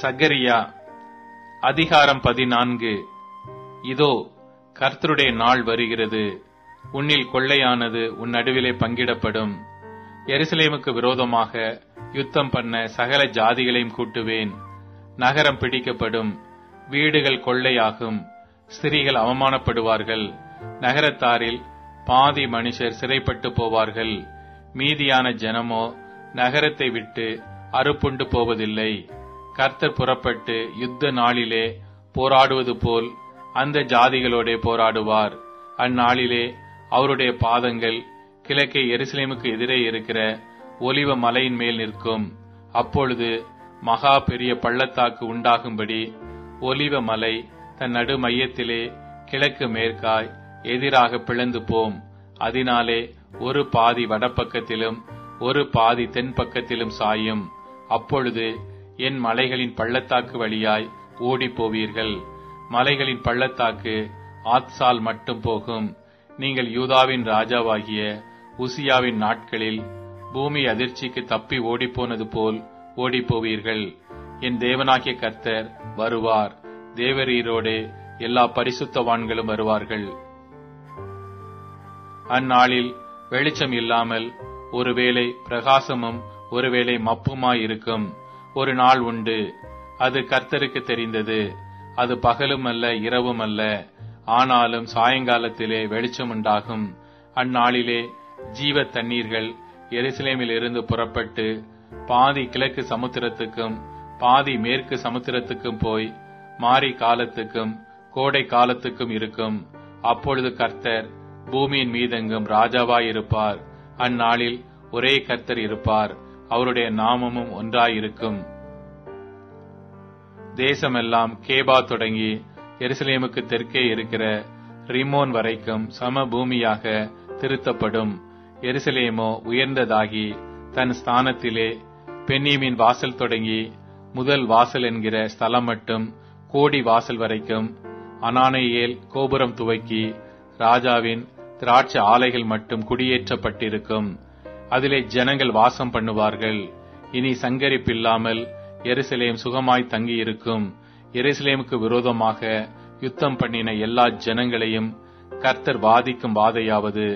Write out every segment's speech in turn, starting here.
சகரியா அதிகாரம் 14. இதோ, கர்த்தருடைய நாள் வருகிறது. உன்னில் கொள்ளையானது உன் நடுவிலே பங்கிடப்படும். எருசலேமுக்கு விரோதமாக யுத்தம் பண்ண சகல ஜாதிகளையும் கூட்டுவேன். நகரம் பிடிக்கப்படும், வீடுகள் கொள்ளையாகும், ஸ்திரீகள் அவமானப்படுவார்கள். நகரத்தாரில் பாதி மனுஷர் சிறைப்பட்டு போவார்கள். மீதியான ஜனமோ நகரத்தை விட்டு அறுப்புண்டு போவதில்லை. கர்த்தர் புறப்பட்டு யுத்த நாளிலே போராடுவது போல் அந்த ஜாதிகளோடே போராடுவார். அந்நாளிலே அவருடைய பாதங்கள் கிழக்கே எருசலேமுக்கு எதிரே இருக்கிற ஒலிவ மலையின் மேல் நிற்கும். அப்பொழுது மகா பெரிய பள்ளத்தாக்கு உண்டாகும்படி ஒலிவ மலை தன் நடு மையத்திலே கிழக்கு மேற்காய் எதிராக பிளந்து போம். அதனாலே ஒரு பாதி வடபக்கத்திலும் ஒரு பாதி தென் பக்கத்திலும் சாயும். அப்பொழுது என் மலைகளின் பள்ளத்தாக்கு வழியாய் ஓடி போவீர்கள். மலைகளின் பள்ளத்தாக்கு ஆத்சால் மட்டும் போகும். நீங்கள் யூதாவின் ராஜாவாகிய உசியாவின் நாட்களில் பூமி அதிர்ச்சிக்கு தப்பி ஓடிப்போனது போல் ஓடிப்போவீர்கள். என் தேவனாகிய கர்த்தர் வருவார். தேவரீரோடே எல்லா பரிசுத்தவான்களும் வருவார்கள். அந்நாளில் வெளிச்சம் இல்லாமல் ஒருவேளை பிரகாசமும் ஒருவேளை மப்புமாயிருக்கும் ஒரு நாள் உண்டு. அது கர்த்தருக்கு தெரிந்தது. அது பகலும் அல்ல, இரவும் அல்ல. ஆனாலும் சாயங்காலத்திலே வெளிச்சம் உண்டாகும். அந்நாளிலே ஜீவ தண்ணீர்கள் எருசலேமில் இருந்து புறப்பட்டு பாதி கிழக்கு சமுத்திரத்துக்கும் பாதி மேற்கு சமுத்திரத்துக்கும் போய் மாரி காலத்துக்கும் கோடை காலத்துக்கும் இருக்கும். அப்பொழுது கர்த்தர் பூமியின் மீதெங்கும் ராஜாவாயிருப்பார். அந்நாளில் ஒரே கர்த்தர் இருப்பார். அவருடைய நாமமும் ஒன்றாயிருக்கும். தேசமெல்லாம் கேபா தொடங்கி எருசலேமுக்கு தெற்கே இருக்கிற ரிமோன் வரைக்கும் சம பூமியாக திருத்தப்படும். எருசலேமோ உயர்ந்ததாகி தன் ஸ்தானத்திலே பென்னியமின் வாசல் தொடங்கி முதல் வாசல் என்கிற ஸ்தலம் மட்டும் கோடி வாசல் வரைக்கும் அனானேயேல் கோபுரம் துவக்கி ராஜாவின் திராட்சை ஆலைகள் மட்டும் குடியேற்றப்பட்டிருக்கும். அதிலே ஜனங்கள் வாசம் பண்ணுவார்கள். இனி சங்கரிப்பில்லாமல் எருசலேம் சுகமாய் தங்கியிருக்கும். எருசலேமுக்கு விரோதமாக யுத்தம் பண்ணின எல்லா ஜனங்களையும் கர்த்தர் வாதிக்கும் வாதையாவது,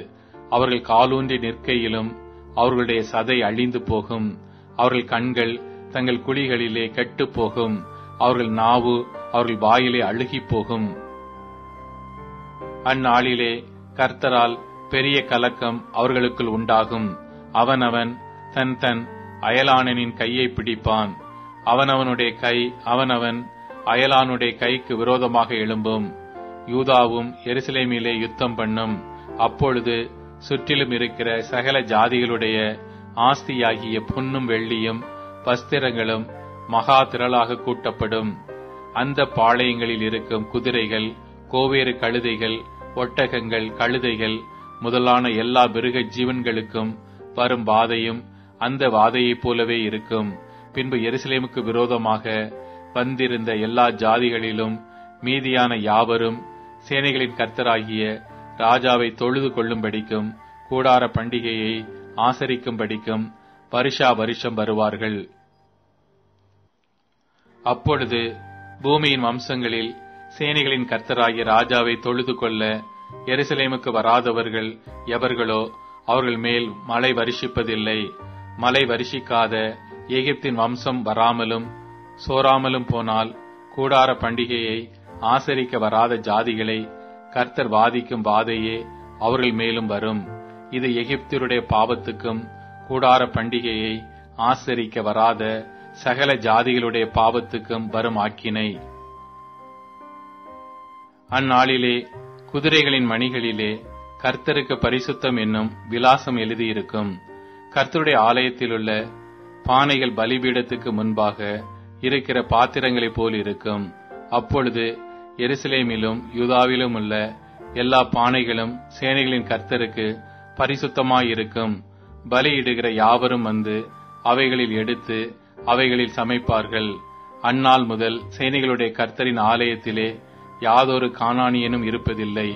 அவர்கள் காலூன்றி நிற்கையிலும் அவர்களுடைய சதை அழிந்து போகும். அவர்கள் கண்கள் தங்கள் குழிகளிலே கெட்டு போகும். அவர்கள் நாவு அவர்கள் வாயிலே அழுகி போகும். அந்நாளிலே கர்த்தரால் பெரிய கலக்கம் அவர்களுக்குள் உண்டாகும். அவனவன் தன் தன் அயலானனின் கையை பிடிப்பான். அவனவனுடைய கை அவனவன் அயலானுடைய கைக்கு விரோதமாக எழும்பும். யூதாவும் எருசலேமிலே யுத்தம் பண்ணும். அப்பொழுது சுற்றிலும் இருக்கிற சகல ஜாதிகளுடைய ஆஸ்தியாகிய பொன்னும் வெள்ளியும் வஸ்திரங்களும் மகா திரளாக கூட்டப்படும். அந்த பாளையங்களில் இருக்கும் குதிரைகள், கோவேறு கழுதைகள், ஒட்டகங்கள், கழுதைகள் முதலான எல்லா மிருக ஜீவன்களுக்கும் வரும் வாதையும் அந்த வாதையைப் போலவே இருக்கும். பின்பு எருசலேமுக்கு விரோதமாக வந்திருந்த எல்லா ஜாதிகளிலும் மீதியான யாவரும் சேனைகளின் கர்த்தராகிய ராஜாவை தொழுது கொள்ளும்படிக்கும் கூடார பண்டிகையை ஆசரிக்கும்படிக்கும் வருஷா வருஷம் வருவார்கள். அப்பொழுது பூமியின் வம்சங்களில் சேனைகளின் கர்த்தராகிய ராஜாவை தொழுது கொள்ள எருசலேமுக்கு வராதவர்கள் எவர்களோ அவர்கள் மேல் மழை வருஷிப்பதில்லை. மழை வருஷிக்காத எகிப்தின் வம்சம் வராமலும் சோராமலும் போனால் கூடார பண்டிகையை ஆசரிக்க வராத ஜாதிகளை கர்த்தர் வாதிக்கும் வாதையே அவர்கள் மேலும் வரும். இது எகிப்தியருடைய பாவத்துக்கும் கூடார பண்டிகையை ஆசரிக்க வராத சகல ஜாதிகளுடைய பாவத்துக்கும் வரும் ஆக்கினை. அந்நாளிலே குதிரைகளின் மணிகளிலே கர்த்தருக்கு பரிசுத்தம் என்னும் விலாசம் எழுதியிருக்கும். கர்த்தருடைய ஆலயத்திலுள்ள பானைகள் பலிபீடத்துக்கு முன்பாக இருக்கிற பாத்திரங்களைப் போல் இருக்கும். அப்பொழுது எருசலேமிலும் யூதாவிலும் உள்ள எல்லா பானைகளும் சேனைகளின் கர்த்தருக்கு பரிசுத்தமாயிருக்கும். பலியிடுகிற யாவரும் வந்து அவைகளில் எடுத்து அவைகளில் சமைப்பார்கள். அந்நாள் முதல் சேனைகளுடைய கர்த்தரின் ஆலயத்திலே யாதொரு கானானியனும் இருப்பதில்லை.